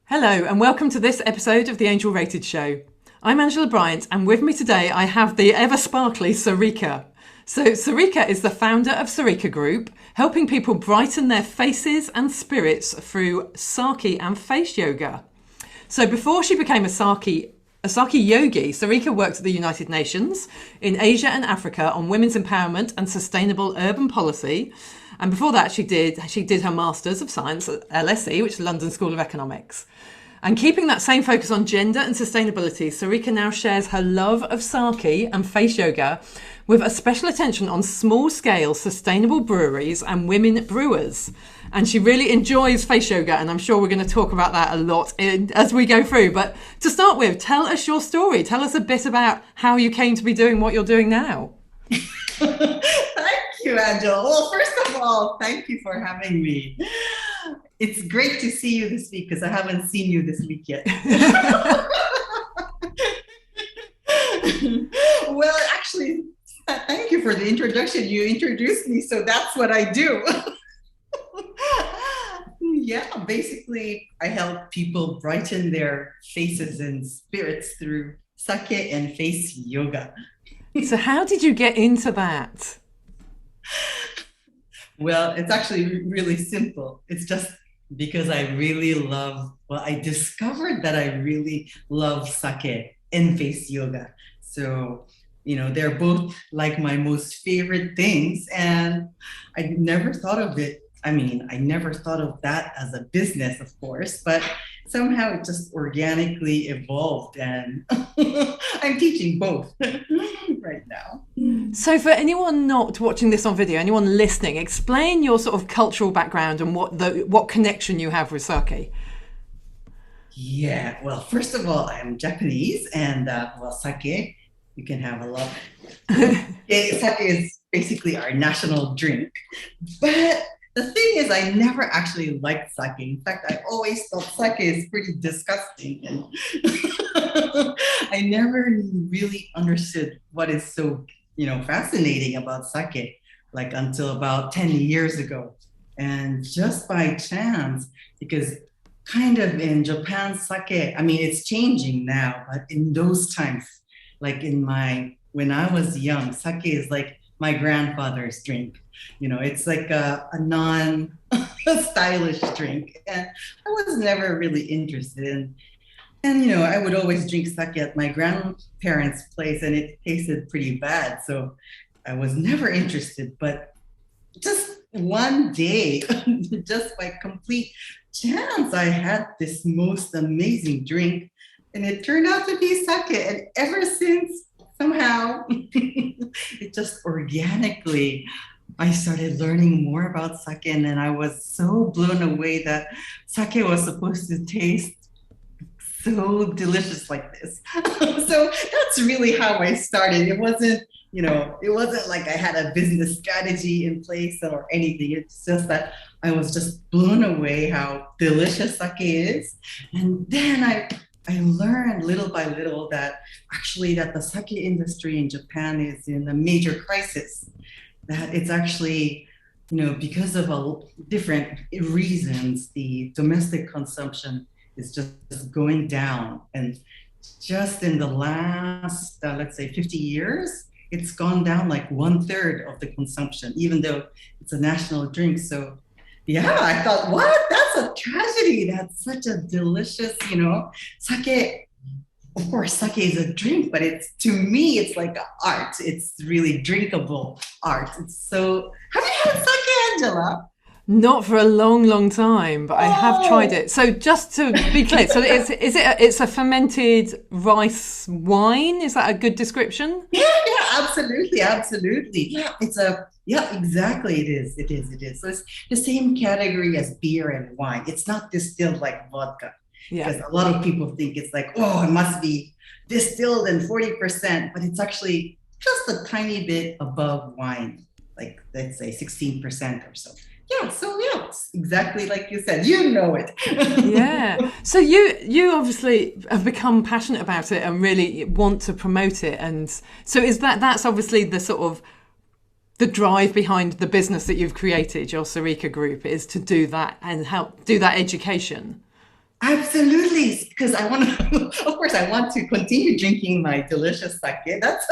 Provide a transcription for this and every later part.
Hello and welcome to this episode of the Angel Rated Show. I'm Angela Bryant and with me today I have the ever sparkly Sarika. So Sarika is the founder of Sarika Group, helping people brighten their faces and spirits through Sake and face yoga. So before she became a Sake Yogi, Sarika worked at the United Nations in Asia and Africa on women's empowerment and sustainable urban policy. And before that, she did her Masters of Science at LSE, which is London School of Economics. And keeping that same focus on gender and sustainability, Sarika now shares her love of sake and face yoga with a special attention on small-scale sustainable breweries and women brewers. And she really enjoys face yoga, and I'm sure we're going to talk about that a lot as we go through. But to start with, tell us your story. Tell us a bit about how you came to be doing what you're doing now. Thank you, Angela. Well, first of all, thank you for having me. It's great to see you this week because I haven't seen you this week yet. Well, actually, thank you for the introduction. You introduced me, so that's what I do. Yeah, basically, I help people brighten their faces and spirits through sake and face yoga. So how did you get into that? Well, it's actually really simple. It's just because I discovered that I really love sake and face yoga. So, they're both like my most favorite things. And I never thought of it. I never thought of that as a business, of course, but somehow it just organically evolved. And I'm teaching both right now. So for anyone not watching this on video, anyone listening, explain your sort of cultural background and what connection you have with sake. Yeah, well, first of all, I'm Japanese, and sake, you can have a lot. Sake is basically our national drink. But the thing is, I never actually liked sake. In fact, I always thought sake is pretty disgusting. And I never really understood what is so, fascinating about sake, like until about 10 years ago. And just by chance, because kind of in Japan, sake, it's changing now, but in those times, like when I was young, sake is like my grandfather's drink. It's like a non-stylish drink. And I was never really interested in. And, I would always drink sake at my grandparents' place and it tasted pretty bad. So I was never interested. But just one day, just by complete chance, I had this most amazing drink and it turned out to be sake. And ever since, somehow, it just organically, I started learning more about sake, and then I was so blown away that sake was supposed to taste so delicious like this. So that's really how I started. It wasn't like I had a business strategy in place or anything. It's just that I was just blown away how delicious sake is. And then I learned little by little that the sake industry in Japan is in a major crisis. That it's actually, because of different reasons, the domestic consumption is just going down. And just in the last, let's say 50 years, it's gone down like 1/3 of the consumption, even though it's a national drink. So yeah, I thought, what? That's a tragedy. That's such a delicious, sake. Of course, sake is a drink, but to me, it's like art. It's really drinkable art. Have you had sake, Angela? Not for a long, long time, but I have tried it. So just to be clear, so it's a fermented rice wine? Is that a good description? Yeah, absolutely. Yeah, exactly. It is. So it's the same category as beer and wine. It's not distilled like vodka. Yeah. Because a lot of people think it's like, it must be distilled in 40%, but it's actually just a tiny bit above wine, like let's say 16% or so. Yeah, it's exactly like you said. You know it. Yeah. So you obviously have become passionate about it and really want to promote it. And so that's obviously the sort of the drive behind the business that you've created, your Sarika Group, is to do that and help do that education. Absolutely, because I want to, of course, I want to continue drinking my delicious sake. That's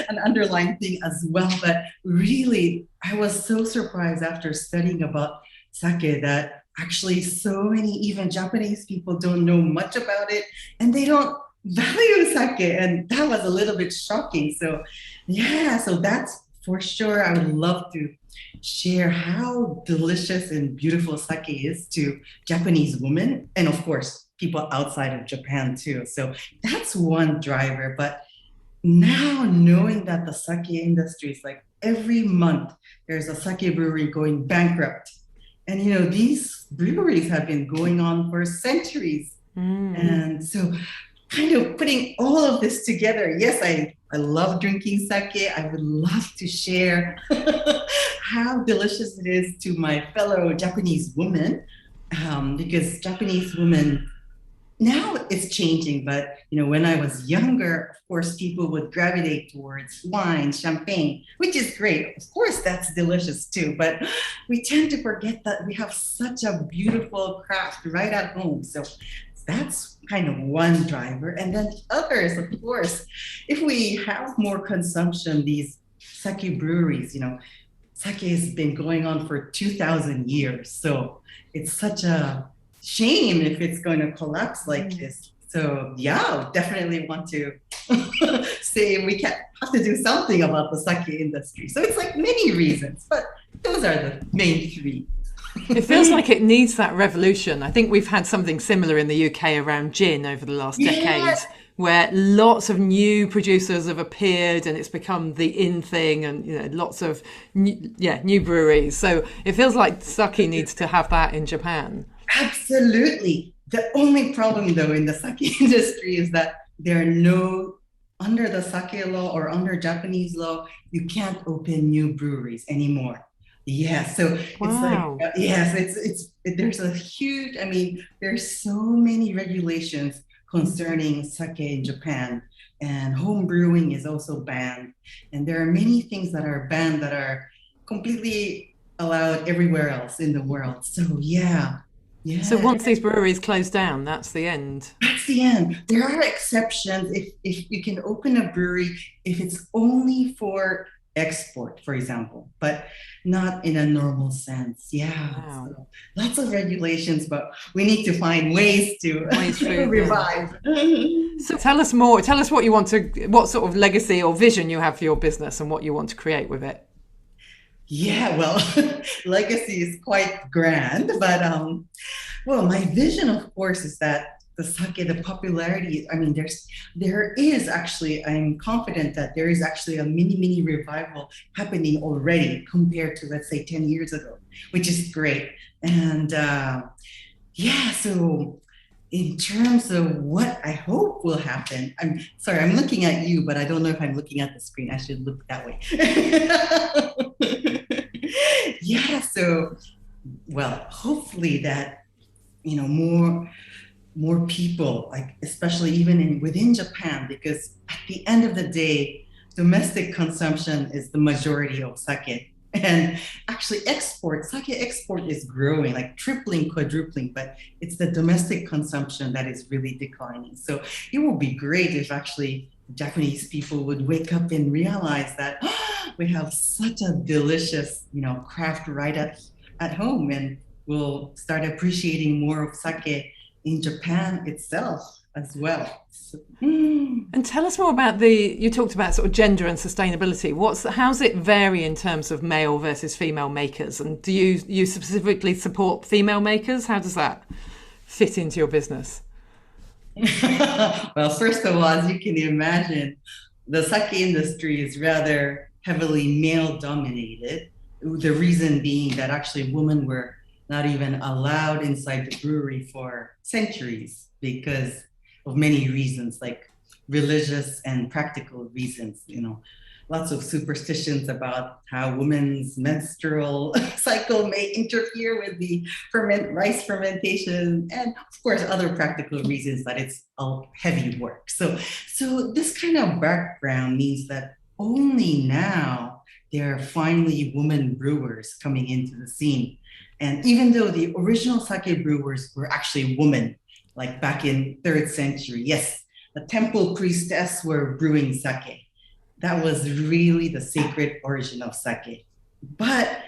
an underlying thing as well. But really, I was so surprised after studying about sake that actually so many, even Japanese people, don't know much about it and they don't value sake. And that was a little bit shocking. So, yeah, so that's for sure. I would love to share how delicious and beautiful sake is to Japanese women, and of course, people outside of Japan too. So that's one driver. But now knowing that the sake industry is like every month there's a sake brewery going bankrupt. And these breweries have been going on for centuries. And so kind of putting all of this together, yes, I love drinking sake. I would love to share how delicious it is to my fellow Japanese women, because Japanese women, now it's changing, but when I was younger, of course, people would gravitate towards wine, champagne, which is great. Of course, that's delicious too, but we tend to forget that we have such a beautiful craft right at home. So that's kind of one driver. And then others, of course, if we have more consumption, these sake breweries, sake has been going on for 2,000 years. So it's such a shame if it's going to collapse like this. So yeah, definitely want to say we have to do something about the sake industry. So it's like many reasons, but those are the main three. It feels like it needs that revolution. I think we've had something similar in the UK around gin over the last decade, where lots of new producers have appeared and it's become the in thing, and lots of new breweries. So it feels like sake needs to have that in Japan. Absolutely. The only problem though in the sake industry is that there are no, under the sake law or under Japanese law, you can't open new breweries anymore. Yeah, so it's like yes, there's a huge. I mean, there's so many regulations concerning sake in Japan, and home brewing is also banned, and there are many things that are banned that are completely allowed everywhere else in the world. So yeah. So once these breweries close down, that's the end. That's the end. There are exceptions if you can open a brewery if it's only for export, for example, but not in a normal sense. Yeah. Wow. So lots of regulations, but we need to find ways to revive. So tell us more. Tell us what sort of legacy or vision you have for your business and what you want to create with it. Yeah, well, legacy is quite grand, but well, my vision, of course, is that the sake, the popularity. I mean, there is actually. I'm confident that there is actually a mini revival happening already compared to, let's say, 10 years ago, which is great. And yeah, so in terms of what I hope will happen, I'm sorry, I'm looking at you, but I don't know if I'm looking at the screen. I should look that way. Yeah, so, well, hopefully that, more people, like especially even within Japan, because at the end of the day, domestic consumption is the majority of sake. And actually sake export is growing, like tripling, quadrupling, but it's the domestic consumption that is really declining. So it would be great if actually Japanese people would wake up and realize that we have such a delicious, craft right at home, and we'll start appreciating more of sake in Japan itself as well. So, And tell us more about you talked about sort of gender and sustainability. How's it vary in terms of male versus female makers? And do you specifically support female makers? How does that fit into your business? Well, first of all, as you can imagine, the sake industry is rather heavily male dominated. The reason being that actually women were not even allowed inside the brewery for centuries because of many reasons, like religious and practical reasons, lots of superstitions about how women's menstrual cycle may interfere with the rice fermentation, and of course other practical reasons that it's all heavy work. So this kind of background means that only now there are finally women brewers coming into the scene. And even though the original sake brewers were actually women, like back in 3rd century, yes, the temple priestess were brewing sake. That was really the sacred origin of sake. But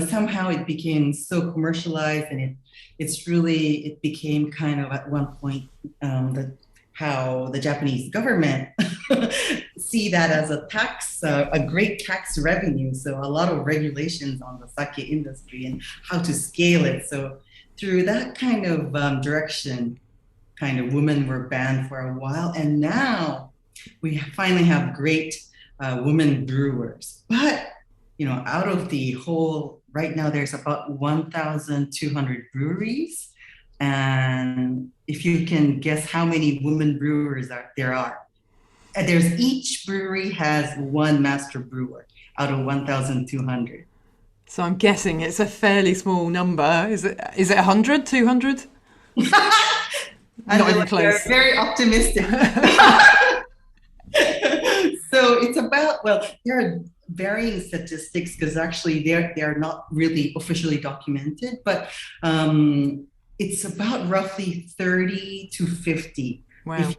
somehow it became so commercialized, and it became kind of at one point how the Japanese government see that as a tax, a great tax revenue. So a lot of regulations on the sake industry and how to scale it. So through that kind of direction, kind of women were banned for a while. And now we finally have great women brewers. But, out of the whole, right now there's about 1,200 breweries. And if you can guess how many women brewers there are, each brewery has one master brewer out of 1,200. So I'm guessing it's a fairly small number. Is it 100, 200? Not even close. Very optimistic. So it's about, there are varying statistics because actually they're not really officially documented, but it's about roughly 30 to 50. Wow.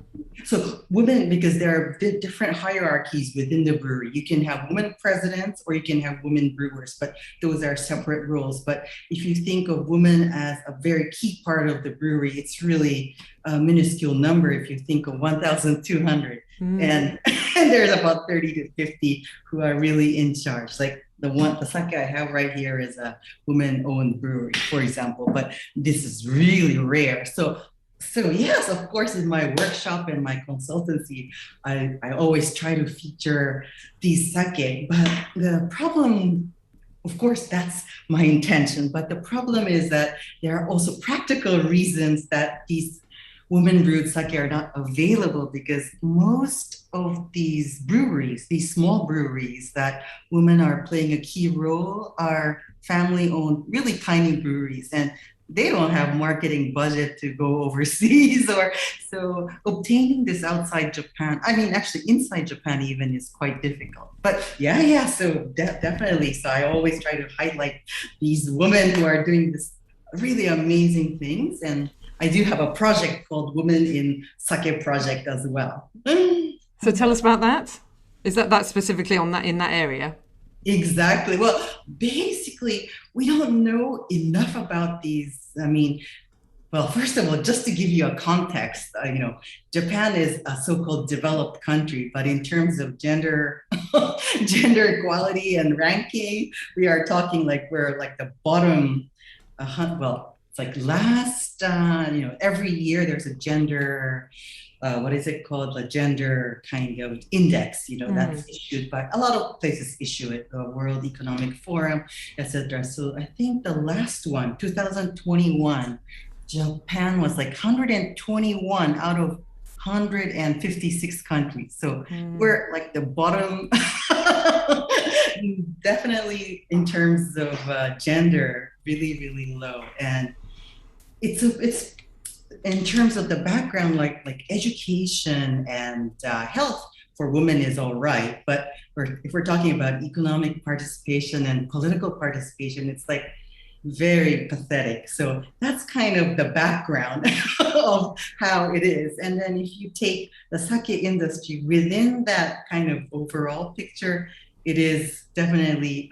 So women, because there are different hierarchies within the brewery. You can have women presidents or you can have women brewers, but those are separate roles. But if you think of women as a very key part of the brewery, it's really a minuscule number if you think of 1,200. And there's about 30 to 50 who are really in charge. Like the sake I have right here is a woman-owned brewery, for example, but this is really rare. So yes, of course, in my workshop and my consultancy, I always try to feature these sake. But the problem, of course, that's my intention. But the problem is that there are also practical reasons that these women brewed sake are not available, because most of these breweries, these small breweries that women are playing a key role, are family-owned, really tiny breweries. And they don't have marketing budget to go overseas, so obtaining this outside Japan, actually inside Japan even, is quite difficult. But so definitely. So I always try to highlight these women who are doing this really amazing things. And I do have a project called Women in Sake Project as well. So tell us about that. Is that specifically in that area? Exactly. Well, basically, we don't know enough about these. First of all, just to give you a context, Japan is a so-called developed country, but in terms of gender equality and ranking, we are talking we're like the bottom. It's like last, every year there's a gender. What is it called? A gender kind of index, that's issued by a lot of places issue it, the World Economic Forum, etc. So I think the last one, 2021, Japan was like 121 out of 156 countries. So we're like the bottom, definitely in terms of gender, really, really low. And it's in terms of the background, like education and health for women is all right, but if we're talking about economic participation and political participation, it's like very pathetic. So that's kind of the background of how it is. And then if you take the sake industry within that kind of overall picture, it is definitely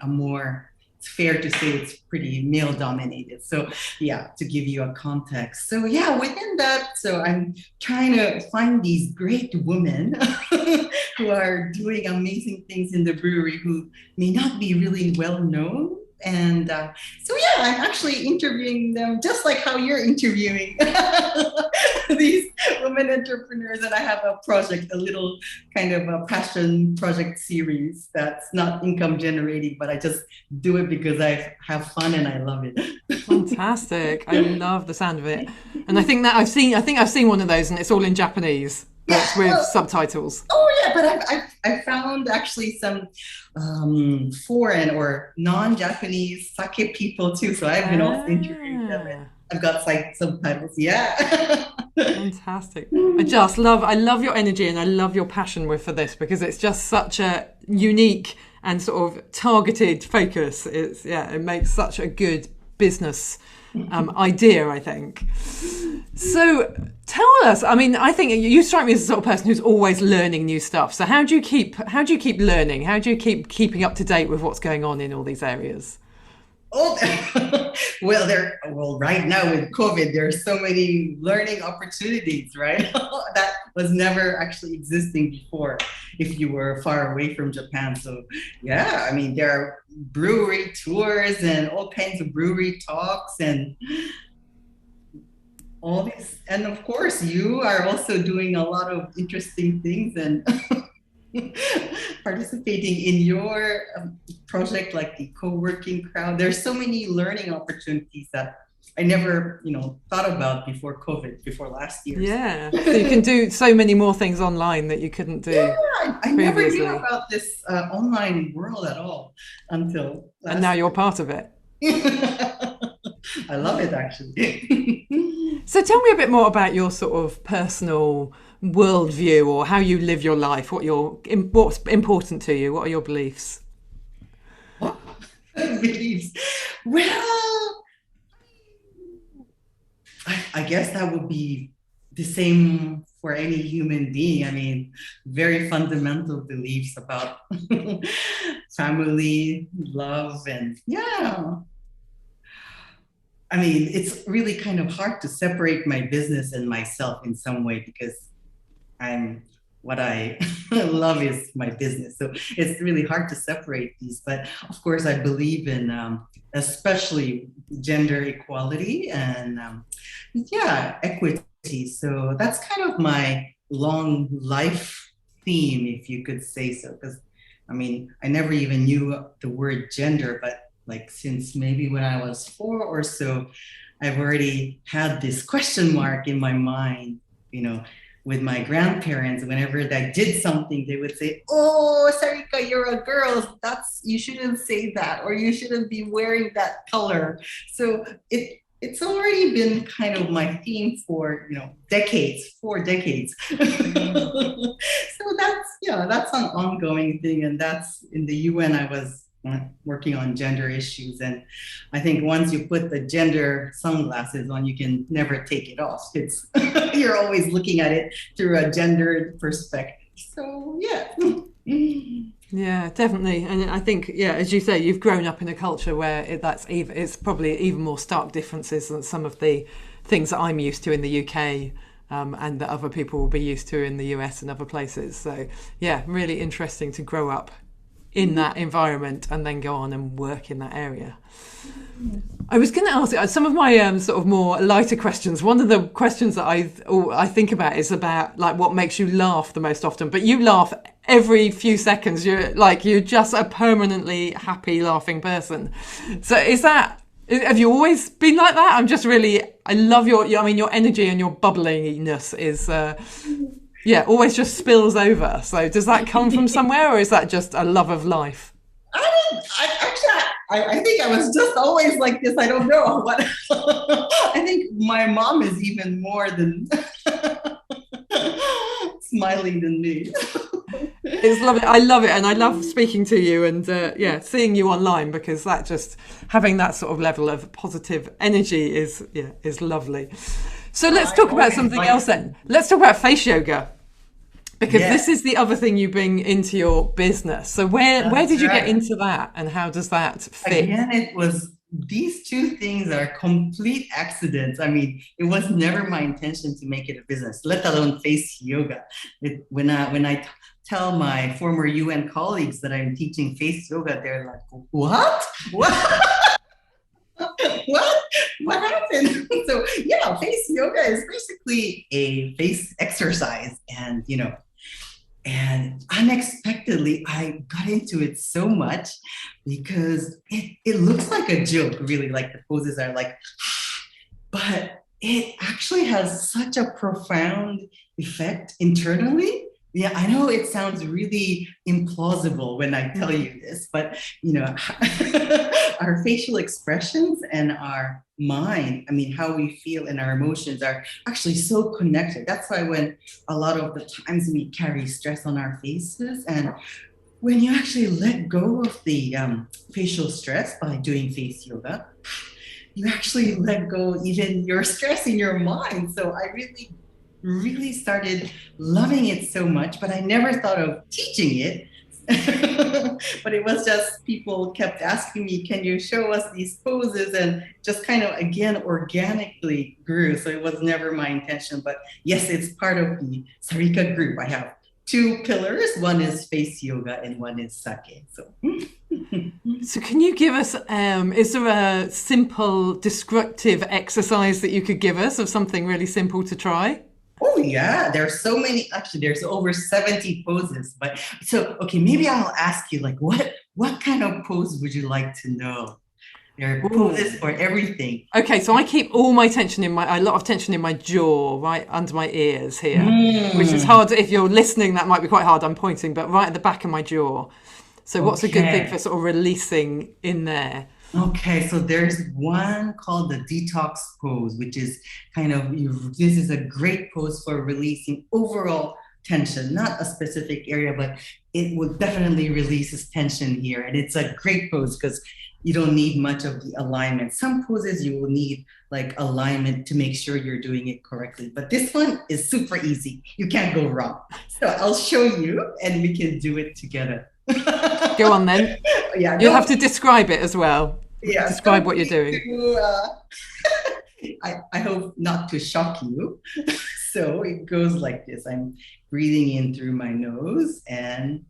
it's fair to say it's pretty male dominated. So to give you a context. So within that, so I'm trying to find these great women who are doing amazing things in the brewery who may not be really well known. And I'm actually interviewing them just like how you're interviewing these women entrepreneurs. And I have a project, a little kind of a passion project series that's not income generating, but I just do it because I have fun and I love it. Fantastic. I love the sound of it. And I think I've seen one of those, and it's all in Japanese. But with subtitles. Oh yeah, but I found actually some foreign or non-Japanese sake people too. So I've been also interviewing them. And I've got subtitles. Yeah. Fantastic. I love your energy and I love your passion for this, because it's just such a unique and sort of targeted focus. It makes such a good business idea, I think. So tell us, I mean, I think you strike me as the sort of person who's always learning new stuff. So how do you keep learning? How do you keep keeping up to date with what's going on in all these areas? Oh, well, right now with COVID, there are so many learning opportunities, right? That was never actually existing before if you were far away from Japan. So yeah, I mean, there are brewery tours and all kinds of brewery talks and all these. And of course, you are also doing a lot of interesting things and participating in your project like the co-working crowd. There's so many learning opportunities that I never thought about before COVID, before last year. Yeah, so you can do so many more things online that you couldn't do. Yeah, I never knew about this online world at all until last and now you're part of it. I love it, actually. So tell me a bit more about your sort of personal worldview, or how you live your life, what's important to you, what are your beliefs? Beliefs. Well, I guess that would be the same for any human being. I mean, very fundamental beliefs about family, love, and yeah. I mean, it's really kind of hard to separate my business and myself in some way, because what I love is my business. So it's really hard to separate these. But of course, I believe in especially gender equality and equity. So that's kind of my long life theme, if you could say so. Because I mean, I never even knew the word gender, but like since maybe when I was 4 or so, I've already had this question mark in my mind, with my grandparents. Whenever they did something, they would say, "Oh, Sarika, you're a girl. You shouldn't say that, or you shouldn't be wearing that color." So it's already been kind of my theme for decades, 4 decades. So that's an ongoing thing, and that's in the UN. I was working on gender issues, and I think once you put the gender sunglasses on, you can never take it off. It's you're always looking at it through a gendered perspective. So yeah, definitely. And I think, as you say, you've grown up in a culture where it's probably even more stark differences than some of the things that I'm used to in the UK. And that other people will be used to in the US and other places. So yeah, really interesting to grow up in that environment and then go on and work in that area. I was going to ask you some of my sort of more lighter questions. One of the questions that I think about is about like what makes you laugh the most often. But you laugh every few seconds. You're just a permanently happy, laughing person. So have you always been like that? I love your energy and your bubbliness is always just spills over. So does that come from somewhere, or is that just a love of life? I think I was just always like this. I don't know what. I think my mom is even more than smiling than me. It's lovely. I love it, and I love speaking to you and seeing you online, because that just having that sort of level of positive energy is lovely. So let's talk about something else then. Let's talk about face yoga, because this is the other thing you bring into your business. So where did you get into that, and how does that fit? Again, these two things are complete accidents. I mean, it was never my intention to make it a business, let alone face yoga. When I tell my former UN colleagues that I'm teaching face yoga, they're like, "What? What?" What happened? So face yoga is basically a face exercise, and unexpectedly I got into it so much because it looks like a joke, really, like the poses are like, but it actually has such a profound effect internally. Yeah, I know it sounds really implausible when I tell you this, but our facial expressions and our mind, how we feel and our emotions are actually so connected. That's why when a lot of the times we carry stress on our faces, and when you actually let go of the facial stress by doing face yoga, you actually let go even your stress in your mind. So I really started loving it so much, but I never thought of teaching it. But it was just people kept asking me, can you show us these poses? And just kind of again organically grew. So it was never my intention. But yes, it's part of the Sarika group. I have two pillars. One is face yoga and one is sake. So can you give us, is there a simple descriptive exercise that you could give us of something really simple to try? Oh yeah, there's so many. Actually, there's over 70 poses. But so okay, maybe I'll ask you like what kind of pose would you like to know? There are poses for everything. Okay, so I keep all my tension a lot of tension in my jaw, right under my ears here, which is hard. If you're listening, that might be quite hard. I'm pointing, but right at the back of my jaw. So what's a good thing for sort of releasing in there? Okay, so there's one called the Detox pose, which is kind of, this is a great pose for releasing overall tension, not a specific area, but it will definitely releases tension here. And it's a great pose because you don't need much of the alignment. Some poses you will need like alignment to make sure you're doing it correctly. But this one is super easy. You can't go wrong. So I'll show you and we can do it together. Go on then. Yeah, you'll have to describe it as well. Yeah, describe what you're doing. I hope not to shock you. So it goes like this. I'm breathing in through my nose and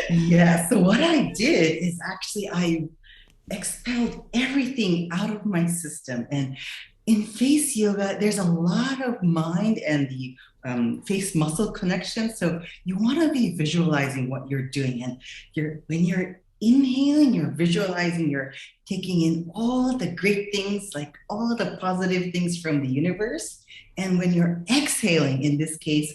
yeah, so what I did is actually I expelled everything out of my system. And in face yoga, there's a lot of mind and the face muscle connection. So you want to be visualizing what you're doing. And when you're inhaling, you're visualizing, you're taking in all the great things, like all the positive things from the universe. And when you're exhaling, in this case,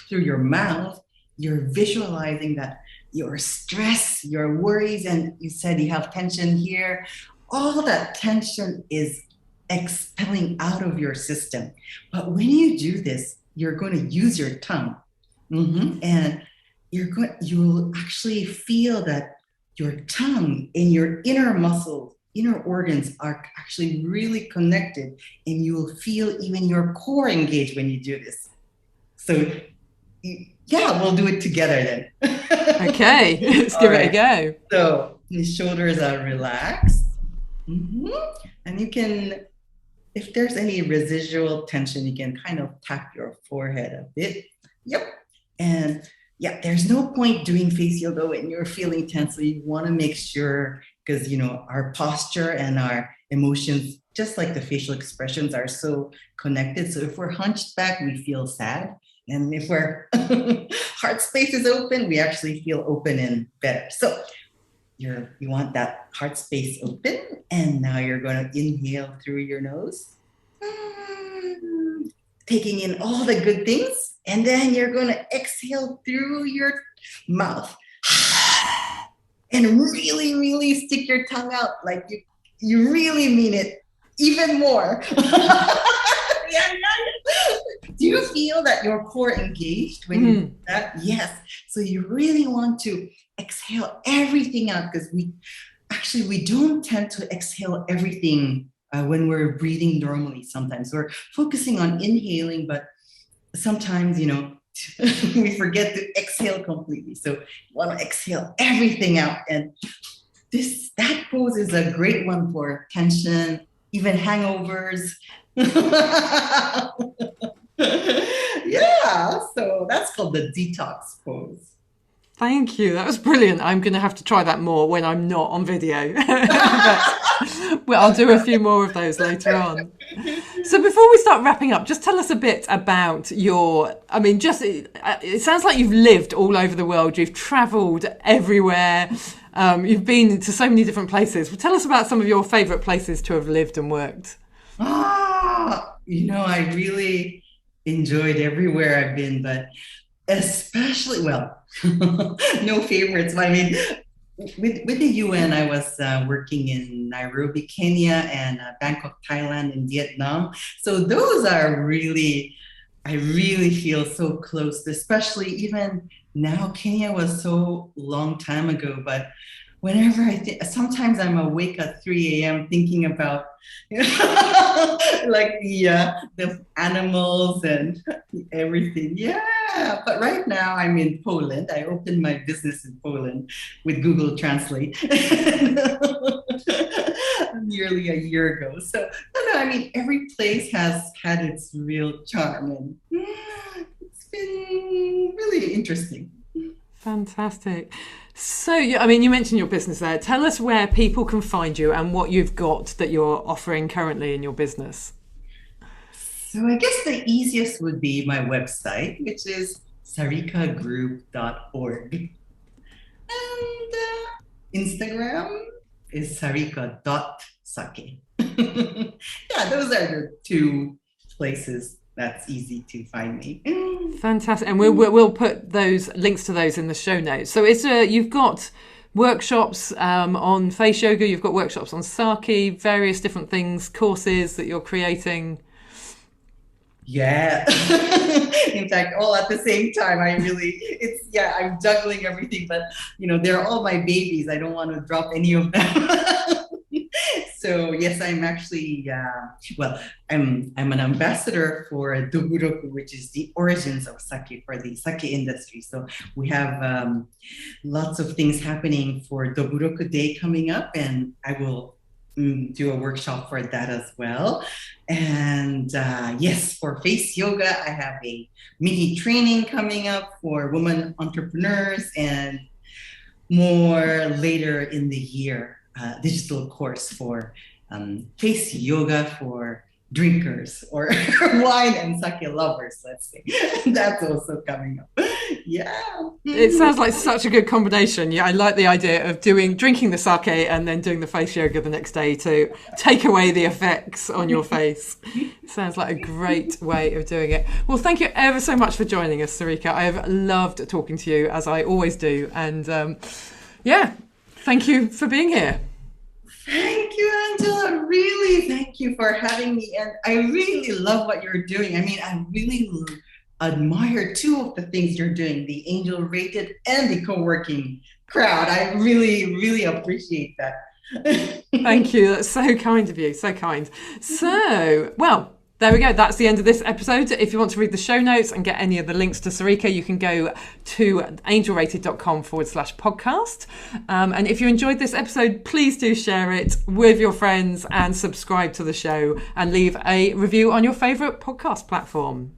through your mouth, you're visualizing that your stress, your worries, and you said you have tension here, all that tension is expelling out of your system. But when you do this, you're going to use your tongue, and you'll actually feel that your tongue and your inner muscles, inner organs are actually really connected, and you will feel even your core engaged when you do this. So yeah, we'll do it together then. Okay, let's give it a go. So the shoulders are relaxed. And you can, if there's any residual tension, you can kind of tap your forehead a bit. Yep. And yeah, there's no point doing face yoga when you're feeling tense. So you want to make sure, because our posture and our emotions, just like the facial expressions, are so connected. So if we're hunched back, we feel sad. And if our heart space is open, we actually feel open and better. So you want that heart space open. And now you're going to inhale through your nose, taking in all the good things. And then you're going to exhale through your mouth. And really, really stick your tongue out like you really mean it even more. Yeah. Do you feel that your core engaged when you do that? Yes. So you really want to exhale everything out, because we don't tend to exhale everything when we're breathing normally. Sometimes we're focusing on inhaling, but sometimes, we forget to exhale completely. So you want to exhale everything out. And that pose is a great one for tension, even hangovers. Yeah, so that's called the detox pose. Thank you. That was brilliant. I'm going to have to try that more when I'm not on video. Well, I'll do a few more of those later on. So before we start wrapping up, just tell us a bit about it sounds like you've lived all over the world. You've traveled everywhere. You've been to so many different places. Well, tell us about some of your favorite places to have lived and worked. I really enjoyed everywhere I've been, but especially, no favorites. I mean, with the UN, I was working in Nairobi, Kenya, and Bangkok, Thailand, and Vietnam. So those are I really feel so close, especially even now. Kenya was so long time ago, but whenever I think, sometimes I'm awake at 3 a.m. thinking about like the animals and everything. Yeah, but right now I'm in Poland. I opened my business in Poland with Google Translate nearly a year ago. So, no, I mean, every place has had its real charm, and it's been really interesting. Fantastic. So, I mean, you mentioned your business there. Tell us where people can find you and what you've got that you're offering currently in your business. So I guess the easiest would be my website, which is sarikagroup.org. And Instagram is sarika.sake. Yeah, those are the two places that's easy to find me. Fantastic. And we'll put those links to those in the show notes. So you've got workshops on face yoga, you've got workshops on sake, various different things, courses that you're creating. Yeah. In fact, all at the same time. I'm juggling everything, but they're all my babies. I don't want to drop any of them. So yes, I'm actually I'm an ambassador for Doburoku, which is the origins of sake for the sake industry. So we have lots of things happening for Doburoku Day coming up, and I will do a workshop for that as well. And yes, for face yoga, I have a mini training coming up for women entrepreneurs, and more later in the year, digital course for face yoga for drinkers or wine and sake lovers, let's say. That's also coming up. Yeah. It sounds like such a good combination. Yeah, I like the idea of drinking the sake and then doing the face yoga the next day to take away the effects on your face. It sounds like a great way of doing it. Well, thank you ever so much for joining us, Sarika. I have loved talking to you, as I always do. And thank you for being here. Thank you, Angela. Really, thank you for having me. And I really love what you're doing. I mean, I really admire two of the things you're doing, the angel rated and the co-working crowd. I really, really appreciate that. Thank you. That's so kind of you. So kind. So, well, there we go. That's the end of this episode. If you want to read the show notes and get any of the links to Sarika, you can go to angelrated.com/podcast. And if you enjoyed this episode, please do share it with your friends and subscribe to the show and leave a review on your favourite podcast platform.